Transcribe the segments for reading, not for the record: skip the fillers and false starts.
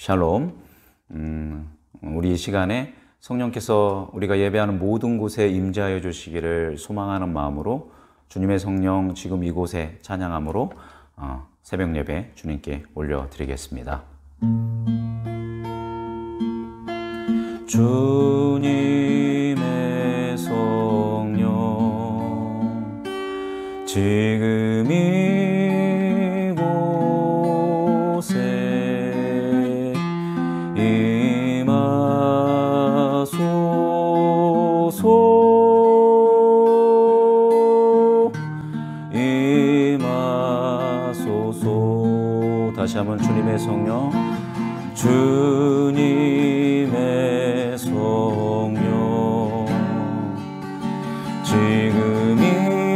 샬롬. 우리 이 시간에 성령께서 우리가 예배하는 모든 곳에 임재하여 주시기를 소망하는 마음으로 주님의 성령 지금 이곳에 찬양함으로 새벽 예배 주님께 올려드리겠습니다. 주님의 성령 지금 이곳에 임하소서. 다시 한번 주님의 성령, 주님의 성령 지금 이곳에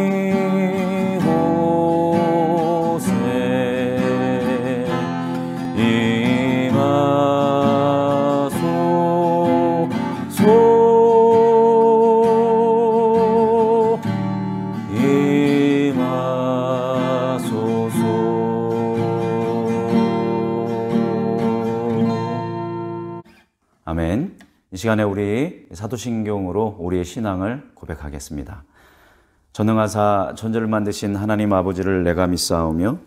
아멘. 이 시간에 우리 사도신경으로 우리의 신앙을 고백하겠습니다. 전능하사 천지를 만드신 하나님 아버지를 내가 믿사오며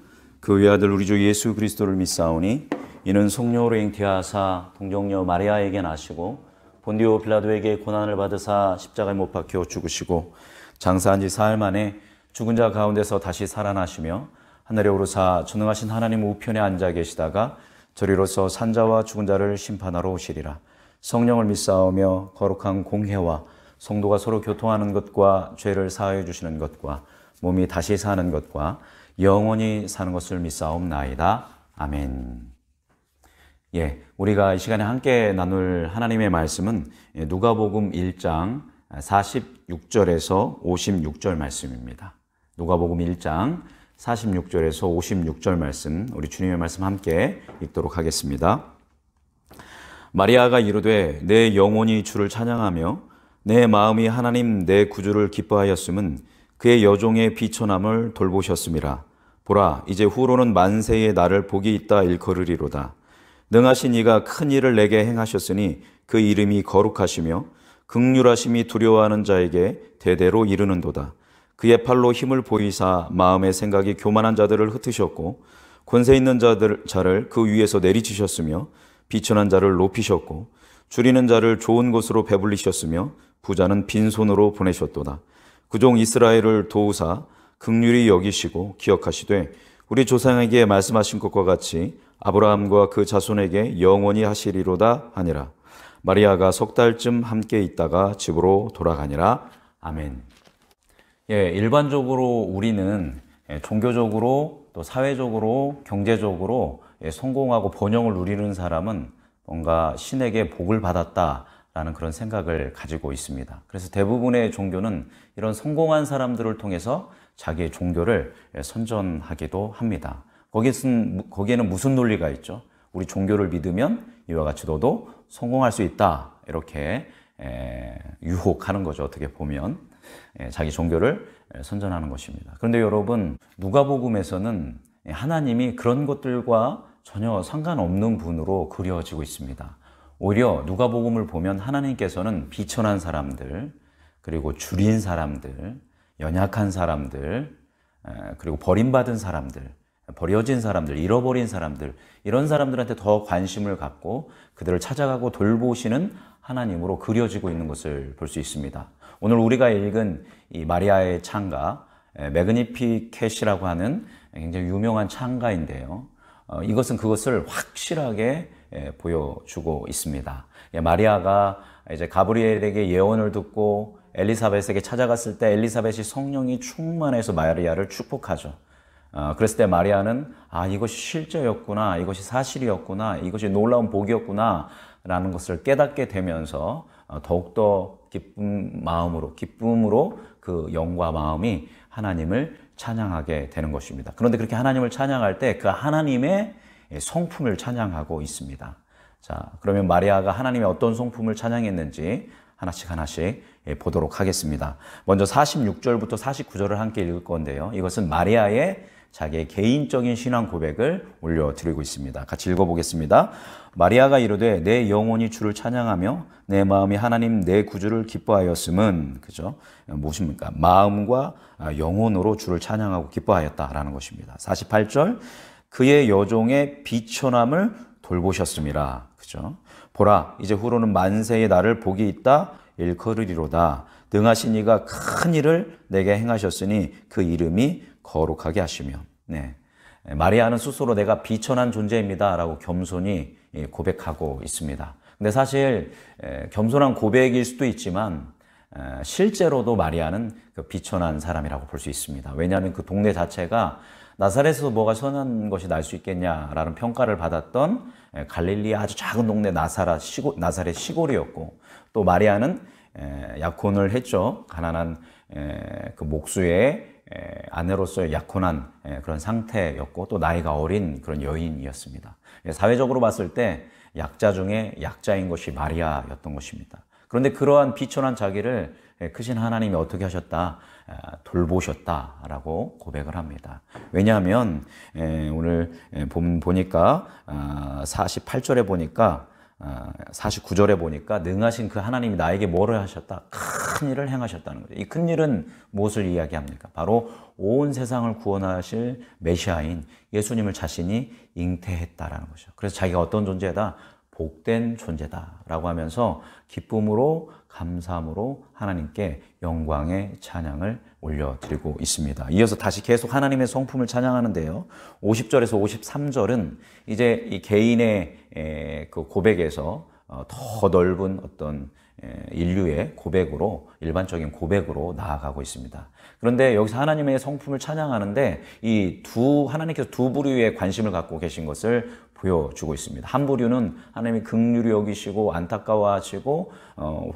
그 외아들 우리 주 예수 그리스도를 믿사오니 이는 성령으로 잉태하사 동정녀 마리아에게 나시고 본디오 빌라도에게 고난을 받으사 십자가에 못 박혀 죽으시고 장사한 지 사흘 만에 죽은 자 가운데서 다시 살아나시며 하늘에 오르사 전능하신 하나님 우편에 앉아 계시다가 저리로서 산자와 죽은 자를 심판하러 오시리라. 성령을 믿사오며 거룩한 공회와 성도가 서로 교통하는 것과 죄를 사하여 주시는 것과 몸이 다시 사는 것과 영원히 사는 것을 믿사옵나이다. 아멘. 우리가 이 시간에 함께 나눌 하나님의 말씀은 누가복음 1장 46절에서 56절 말씀입니다. 누가복음 1장 46절에서 56절 말씀, 우리 주님의 말씀 함께 읽도록 하겠습니다. 마리아가 이르되 내 영혼이 주를 찬양하며 내 마음이 하나님 내 구주를 기뻐하였음은 그의 여종의 비천함을 돌보셨음이라. 보라, 이제 후로는 만세의 나를 복이 있다 일컬으리로다. 능하신 이가 큰 일을 내게 행하셨으니 그 이름이 거룩하시며 긍휼하심이 두려워하는 자에게 대대로 이르는도다. 그의 팔로 힘을 보이사 마음의 생각이 교만한 자들을 흩으셨고 권세 있는 자를 그 위에서 내리치셨으며 비천한 자를 높이셨고 줄이는 자를 좋은 곳으로 배불리셨으며 부자는 빈손으로 보내셨도다. 그 종 이스라엘을 도우사 긍휼히 여기시고 기억하시되 우리 조상에게 말씀하신 것과 같이 아브라함과 그 자손에게 영원히 하시리로다 하니라. 마리아가 석 달쯤 함께 있다가 집으로 돌아가니라. 아멘. 일반적으로 우리는 종교적으로 또 사회적으로 경제적으로 성공하고 번영을 누리는 사람은 뭔가 신에게 복을 받았다라는 그런 생각을 가지고 있습니다. 그래서 대부분의 종교는 이런 성공한 사람들을 통해서 자기의 종교를 선전하기도 합니다. 거기에는 무슨 논리가 있죠? 우리 종교를 믿으면 이와 같이 너도 성공할 수 있다, 이렇게 유혹하는 거죠. 어떻게 보면 자기 종교를 선전하는 것입니다. 그런데 여러분, 누가복음에서는 하나님이 그런 것들과 전혀 상관없는 분으로 그려지고 있습니다. 오히려 누가복음을 보면 하나님께서는 비천한 사람들, 그리고 줄인 사람들, 연약한 사람들, 그리고 버림받은 사람들, 버려진 사람들, 잃어버린 사람들, 이런 사람들한테 더 관심을 갖고 그들을 찾아가고 돌보시는 하나님으로 그려지고 있는 것을 볼 수 있습니다. 오늘 우리가 읽은 이 마리아의 찬가, 매그니피켓이라고 하는 굉장히 유명한 찬가인데요. 이것은 그것을 확실하게 보여주고 있습니다. 마리아가 이제 가브리엘에게 예언을 듣고 엘리사벳에게 찾아갔을 때 엘리사벳이 성령이 충만해서 마리아를 축복하죠. 그랬을 때 마리아는 이것이 실제였구나, 이것이 사실이었구나, 이것이 놀라운 복이었구나 라는 것을 깨닫게 되면서 더욱더 기쁨으로 그 영과 마음이 하나님을 찬양하게 되는 것입니다. 그런데 그렇게 하나님을 찬양할 때 그 하나님의 성품을 찬양하고 있습니다. 자, 그러면 마리아가 하나님의 어떤 성품을 찬양했는지 하나씩 보도록 하겠습니다. 먼저 46절부터 49절을 함께 읽을 건데요. 이것은 마리아의 자기의 개인적인 신앙 고백을 올려드리고 있습니다. 같이 읽어보겠습니다. 마리아가 이르되 내 영혼이 주를 찬양하며 내 마음이 하나님 내 구주를 기뻐하였음은, 그죠? 무엇입니까? 마음과 영혼으로 주를 찬양하고 기뻐하였다라는 것입니다. 48절, 그의 여종의 비천함을 돌보셨음이라. 그죠? 보라, 이제 후로는 만세의 나를 복이 있다 일컬으리로다. 능하신 이가 큰 일을 내게 행하셨으니 그 이름이 거룩하게 하시며. 네. 마리아는 스스로 내가 비천한 존재입니다 라고 겸손히 고백하고 있습니다. 근데 사실 겸손한 고백일 수도 있지만 실제로도 마리아는 그 비천한 사람이라고 볼 수 있습니다. 왜냐하면 그 동네 자체가 나사렛에서 뭐가 선한 것이 날 수 있겠냐라는 평가를 받았던 갈릴리의 아주 작은 동네 나사렛 시골이었고, 또 마리아는 약혼을 했죠. 가난한 그 목수의 아내로서의 약혼한 그런 상태였고, 또 나이가 어린 그런 여인이었습니다. 사회적으로 봤을 때 약자 중에 약자인 것이 마리아였던 것입니다. 그런데 그러한 비천한 자기를 크신 하나님이 어떻게 하셨다? 돌보셨다라고 고백을 합니다. 왜냐하면 오늘 보니까 48절에 보니까 49절에 보니까 능하신 그 하나님이 나에게 뭐를 하셨다? 큰 일을 행하셨다는 거죠. 이 큰 일은 무엇을 이야기합니까? 바로 온 세상을 구원하실 메시아인 예수님을 자신이 잉태했다라는 거죠. 그래서 자기가 어떤 존재다? 복된 존재다라고 하면서 기쁨으로 감사함으로 하나님께 영광의 찬양을 올려드리고 있습니다. 이어서 다시 계속 하나님의 성품을 찬양하는데요. 50절에서 53절은 이제 이 개인의 그 고백에서 더 넓은 어떤 인류의 고백으로, 일반적인 고백으로 나아가고 있습니다. 그런데 여기서 하나님의 성품을 찬양하는데 하나님께서 두 부류의 관심을 갖고 계신 것을 보여주고 있습니다. 한 부류는 하나님이 긍휼히 여기시고 안타까워하시고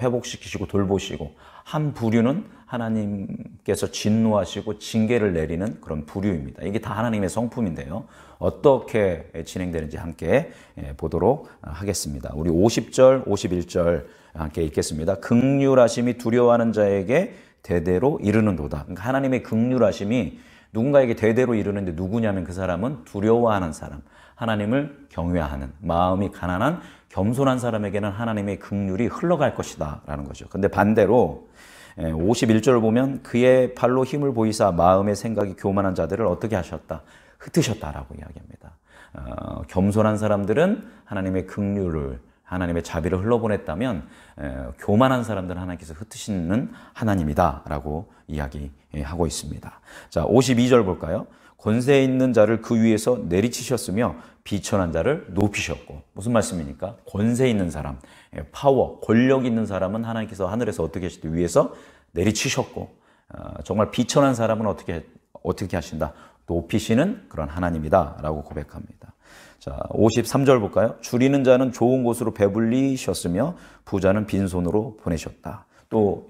회복시키시고 돌보시고, 한 부류는 하나님께서 진노하시고 징계를 내리는 그런 부류입니다. 이게 다 하나님의 성품인데요. 어떻게 진행되는지 함께 보도록 하겠습니다. 우리 50절, 51절 함께 읽겠습니다. 긍휼하심이 두려워하는 자에게 대대로 이르는도다. 그러니까 하나님의 긍휼하심이 누군가에게 대대로 이르는데 누구냐면 그 사람은 두려워하는 사람, 하나님을 경외하는, 마음이 가난한 겸손한 사람에게는 하나님의 긍휼이 흘러갈 것이다 라는 거죠. 근데 반대로 51절을 보면 그의 팔로 힘을 보이사 마음의 생각이 교만한 자들을 어떻게 하셨다? 흩으셨다라고 이야기합니다. 겸손한 사람들은 하나님의 긍휼을, 하나님의 자비를 흘러보냈다면 교만한 사람들은 하나님께서 흩으시는 하나님이다 라고 이야기하고 있습니다. 자, 52절 볼까요? 권세 있는 자를 그 위에서 내리치셨으며 비천한 자를 높이셨고. 무슨 말씀입니까? 권세 있는 사람, 파워, 권력 있는 사람은 하나님께서 하늘에서 어떻게 하시죠? 위에서 내리치셨고, 정말 비천한 사람은 어떻게 하신다? 높이시는 그런 하나님이다 라고 고백합니다. 자, 53절 볼까요? 줄이는 자는 좋은 곳으로 배불리셨으며 부자는 빈손으로 보내셨다. 또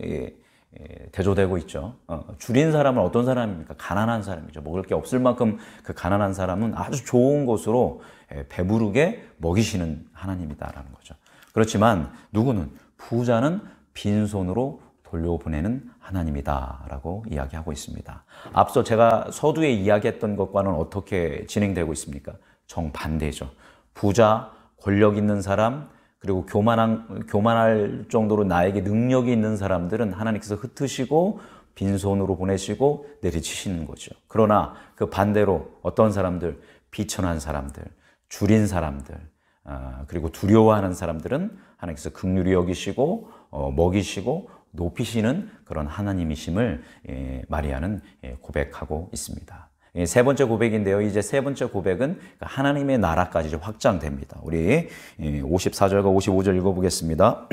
대조되고 있죠. 줄인 사람은 어떤 사람입니까? 가난한 사람이죠. 먹을 게 없을 만큼 그 가난한 사람은 아주 좋은 곳으로 배부르게 먹이시는 하나님이다라는 거죠. 그렇지만 누구는, 부자는 빈손으로 돌려보내는 하나님이다라고 이야기하고 있습니다. 앞서 제가 서두에 이야기했던 것과는 어떻게 진행되고 있습니까? 정반대죠. 부자, 권력 있는 사람, 그리고 교만할 정도로 나에게 능력이 있는 사람들은 하나님께서 흩으시고 빈손으로 보내시고 내리치시는 거죠. 그러나 그 반대로 어떤 사람들, 비천한 사람들, 줄인 사람들, 그리고 두려워하는 사람들은 하나님께서 긍휼히 여기시고 먹이시고 높이시는 그런 하나님이심을 마리아는 고백하고 있습니다. 세 번째 고백인데요. 이제 세 번째 고백은 하나님의 나라까지 확장됩니다. 우리 54절과 55절 읽어보겠습니다.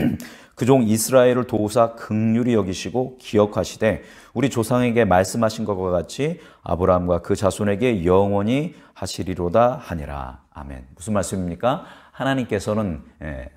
그 종 이스라엘을 도우사 긍휼히 여기시고 기억하시되 우리 조상에게 말씀하신 것과 같이 아브라함과 그 자손에게 영원히 하시리로다 하니라. 아멘. 무슨 말씀입니까? 하나님께서는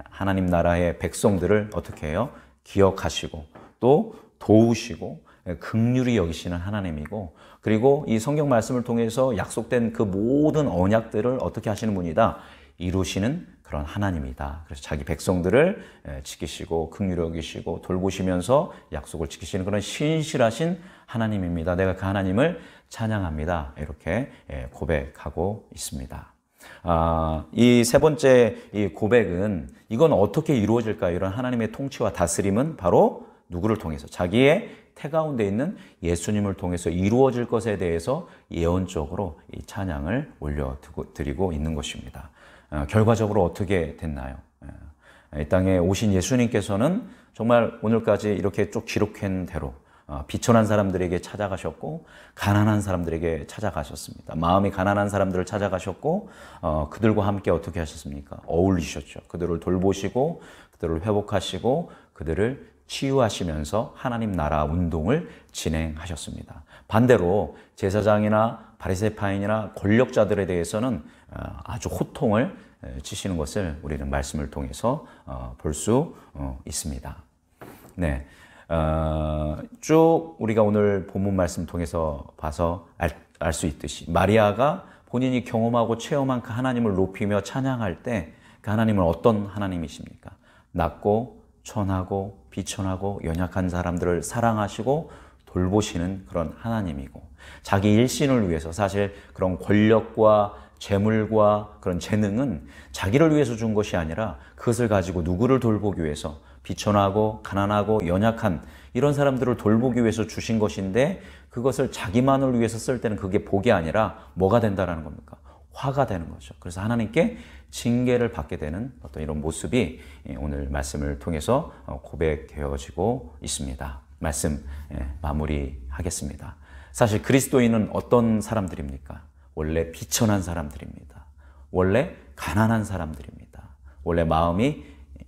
하나님 나라의 백성들을 어떻게 해요? 기억하시고 또 도우시고 긍휼히 여기시는 하나님이고, 그리고 이 성경 말씀을 통해서 약속된 그 모든 언약들을 어떻게 하시는 분이다? 이루시는 그런 하나님이다. 그래서 자기 백성들을 지키시고 긍휼히 여기시고 돌보시면서 약속을 지키시는 그런 신실하신 하나님입니다. 내가 그 하나님을 찬양합니다. 이렇게 고백하고 있습니다. 이 세 번째 이 고백은 이건 어떻게 이루어질까? 이런 하나님의 통치와 다스림은 바로 누구를 통해서? 자기의 태 가운데 있는 예수님을 통해서 이루어질 것에 대해서 예언적으로 이 찬양을 올려드리고 있는 것입니다. 결과적으로 어떻게 됐나요? 이 땅에 오신 예수님께서는 정말 오늘까지 이렇게 쭉 기록한 대로 비천한 사람들에게 찾아가셨고 가난한 사람들에게 찾아가셨습니다. 마음이 가난한 사람들을 찾아가셨고 그들과 함께 어떻게 하셨습니까? 어울리셨죠. 그들을 돌보시고 그들을 회복하시고 그들을 치유하시면서 하나님 나라 운동을 진행하셨습니다. 반대로 제사장이나 바리새파인이나 권력자들에 대해서는 아주 호통을 치시는 것을 우리는 말씀을 통해서 볼 수 있습니다. 네. 쭉 우리가 오늘 본문 말씀 통해서 봐서 알 수 있듯이 마리아가 본인이 경험하고 체험한 그 하나님을 높이며 찬양할 때 그 하나님은 어떤 하나님이십니까? 낮고 천하고 비천하고 연약한 사람들을 사랑하시고 돌보시는 그런 하나님이고 자기 일신을 위해서 사실 그런 권력과 재물과 그런 재능은 자기를 위해서 준 것이 아니라 그것을 가지고 누구를 돌보기 위해서 비천하고 가난하고 연약한 이런 사람들을 돌보기 위해서 주신 것인데 그것을 자기만을 위해서 쓸 때는 그게 복이 아니라 뭐가 된다라는 겁니까? 화가 되는 거죠. 그래서 하나님께 징계를 받게 되는 어떤 이런 모습이 오늘 말씀을 통해서 고백되어지고 있습니다. 말씀 마무리하겠습니다. 사실 그리스도인은 어떤 사람들입니까? 원래 비천한 사람들입니다. 원래 가난한 사람들입니다. 원래 마음이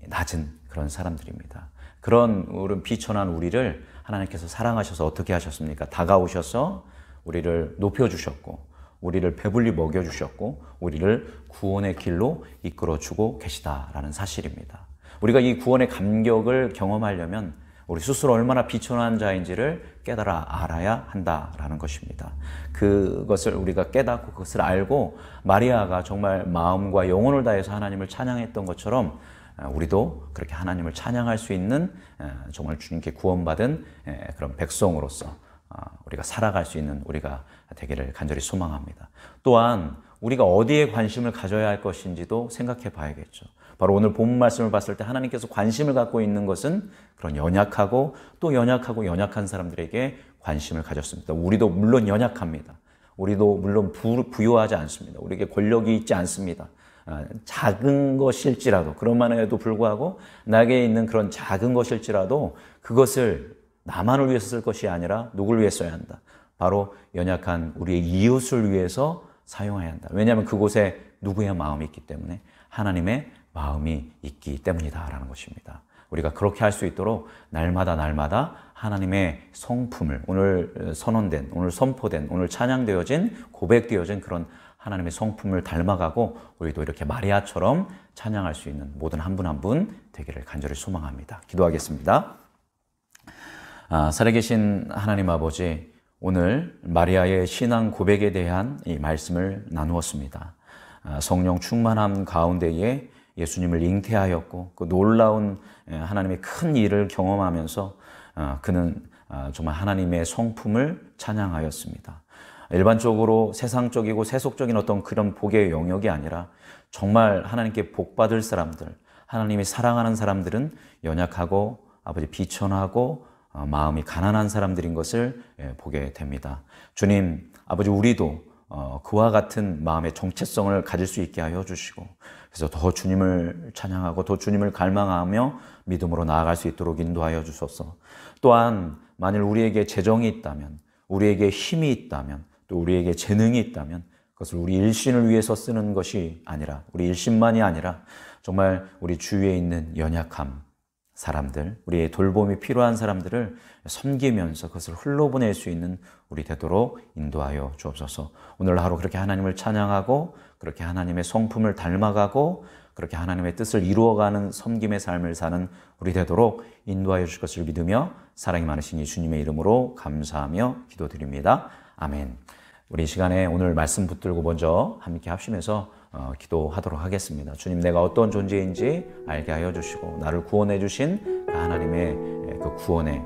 낮은 그런 사람들입니다. 그런 비천한 우리를 하나님께서 사랑하셔서 어떻게 하셨습니까? 다가오셔서 우리를 높여주셨고 우리를 배불리 먹여주셨고 우리를 구원의 길로 이끌어주고 계시다라는 사실입니다. 우리가 이 구원의 감격을 경험하려면 우리 스스로 얼마나 비천한 자인지를 깨달아 알아야 한다라는 것입니다. 그것을 우리가 깨닫고 그것을 알고 마리아가 정말 마음과 영혼을 다해서 하나님을 찬양했던 것처럼 우리도 그렇게 하나님을 찬양할 수 있는 정말 주님께 구원받은 그런 백성으로서 우리가 살아갈 수 있는 우리가 되기를 간절히 소망합니다. 또한 우리가 어디에 관심을 가져야 할 것인지도 생각해 봐야겠죠. 바로 오늘 본문 말씀을 봤을 때 하나님께서 관심을 갖고 있는 것은 그런 연약하고 또 연약한 사람들에게 관심을 가졌습니다. 우리도 물론 연약합니다. 우리도 물론 부유하지 않습니다. 우리에게 권력이 있지 않습니다. 작은 것일지라도 그런만에도 불구하고 나에게 있는 그런 작은 것일지라도 그것을 나만을 위해서 쓸 것이 아니라 누구를 위해 써야 한다. 바로 연약한 우리의 이웃을 위해서 사용해야 한다. 왜냐하면 그곳에 누구의 마음이 있기 때문에 하나님의 마음이 있기 때문이다라는 것입니다. 우리가 그렇게 할 수 있도록 날마다 하나님의 성품을 오늘 선언된, 오늘 선포된, 오늘 찬양되어진, 고백되어진 그런 하나님의 성품을 닮아가고 우리도 이렇게 마리아처럼 찬양할 수 있는 모든 한 분 한 분 되기를 간절히 소망합니다. 기도하겠습니다. 살아계신 하나님 아버지, 오늘 마리아의 신앙 고백에 대한 이 말씀을 나누었습니다. 성령 충만함 가운데에 예수님을 잉태하였고 그 놀라운 하나님의 큰 일을 경험하면서 그는 정말 하나님의 성품을 찬양하였습니다. 일반적으로 세상적이고 세속적인 어떤 그런 복의 영역이 아니라 정말 하나님께 복받을 사람들, 하나님이 사랑하는 사람들은 연약하고 아버지 비천하고 마음이 가난한 사람들인 것을 보게 됩니다. 주님, 아버지 우리도 그와 같은 마음의 정체성을 가질 수 있게 하여 주시고 그래서 더 주님을 찬양하고 더 주님을 갈망하며 믿음으로 나아갈 수 있도록 인도하여 주소서. 또한 만일 우리에게 재정이 있다면, 우리에게 힘이 있다면, 또 우리에게 재능이 있다면 그것을 우리 일신을 위해서 쓰는 것이 아니라 우리 일신만이 아니라 정말 우리 주위에 있는 연약함 사람들, 우리의 돌봄이 필요한 사람들을 섬기면서 그것을 흘러보낼 수 있는 우리 되도록 인도하여 주옵소서. 오늘 하루 그렇게 하나님을 찬양하고 그렇게 하나님의 성품을 닮아가고 그렇게 하나님의 뜻을 이루어가는 섬김의 삶을 사는 우리 되도록 인도하여 주실 것을 믿으며 사랑이 많으신 예수님의 이름으로 감사하며 기도드립니다. 아멘. 우리 이 시간에 오늘 말씀 붙들고 먼저 함께 합심해서 기도하도록 하겠습니다. 주님, 내가 어떤 존재인지 알게 하여 주시고 나를 구원해 주신 그 하나님의 그 구원에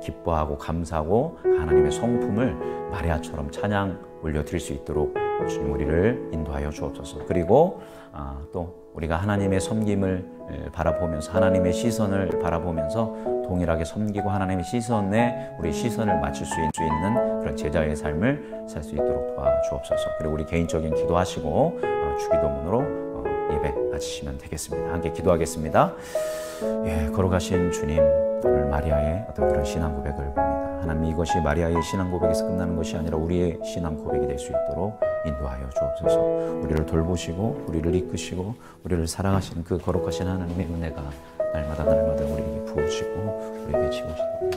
기뻐하고 감사하고 하나님의 성품을 마리아처럼 찬양 올려드릴 수 있도록 주님 우리를 인도하여 주옵소서. 그리고 또 우리가 하나님의 섬김을 바라보면서 하나님의 시선을 바라보면서 동일하게 섬기고 하나님의 시선에 우리 시선을 맞출 수 있는 그런 제자의 삶을 살 수 있도록 도와주옵소서. 그리고 우리 개인적인 기도하시고 주기도문으로 예배 마치시면 되겠습니다. 함께 기도하겠습니다. 걸어가신 주님, 오늘 마리아의 어떤 그런 신앙 고백을 봅니다. 하나님, 이것이 마리아의 신앙 고백에서 끝나는 것이 아니라 우리의 신앙 고백이 될 수 있도록 인도하여 주옵소서. 우리를 돌보시고 우리를 이끄시고 우리를 사랑하시는 그 거룩하신 하나님의 은혜가 날마다 우리에게 부어지고 우리에게 지워지도록.